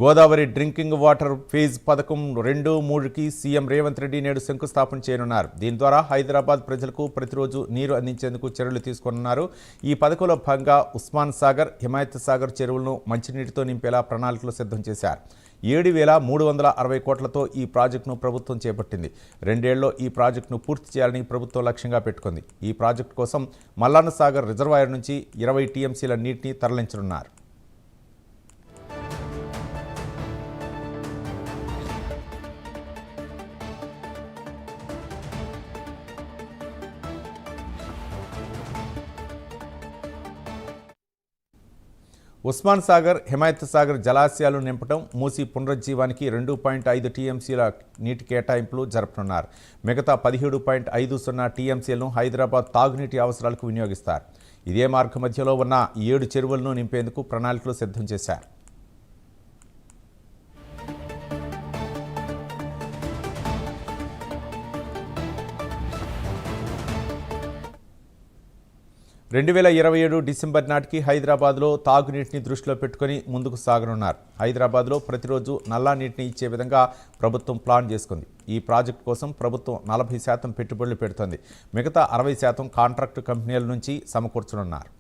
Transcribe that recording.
Godavari drinking water phase పథకం 2-3కి CM Revanth Reddy నేడు శంకుస్థాపన చేయనున్నారు. దీని ద్వారా హైదరాబాద్ ప్రజలకు ప్రతిరోజు నీరు అందించేందుకు చర్యలు తీసుకున్నారు. ఈ పథకంలో భాగంగా ఉస్మాన్ సాగర్, హిమాయత్ సాగర్ చెరువులను మంచినీటితో నింపేలా ప్రణాళికలు సిద్ధం చేశారు. 7,360 కోట్లతో ఈ ప్రాజెక్టును ప్రభుత్వం చేపట్టింది. 2 ఏళ్లలో ఈ ప్రాజెక్టును పూర్తి చేయాలని ప్రభుత్వం లక్ష్యంగా పెట్టుకుంది. ఈ ప్రాజెక్టు కోసం మల్లన్న సాగర్ రిజర్వాయర్ నుంచి 20 టీఎంసీల నీటిని తరలించనున్నారు. ఉస్మాన్ సాగర్, హిమాయత్ సాగర్ జలాశయాలు నింపడం, మూసి పునరుజ్జీవానికి 2.5 టీఎంసీల నీటి కేటాయింపులు జరపనున్నారు. మిగతా 17.50 టీఎంసీలను హైదరాబాద్ తాగునీటి అవసరాలకు వినియోగిస్తారు. ఇదే మార్గ మధ్యలో ఉన్న 7 చెరువులను నింపేందుకు ప్రణాళికలు సిద్ధం చేశారు. 2027 డిసెంబర్ నాటికి హైదరాబాద్లో తాగునీటిని దృష్టిలో పెట్టుకుని ముందుకు సాగనున్నారు. హైదరాబాద్లో ప్రతిరోజు నల్లా నీటిని ఇచ్చే విధంగా ప్రభుత్వం ప్లాన్ చేసుకుంది. ఈ ప్రాజెక్టు కోసం ప్రభుత్వం 40% పెట్టుబడులు పెడుతోంది. మిగతా 60% కాంట్రాక్టు కంపెనీల నుంచి సమకూర్చనున్నారు.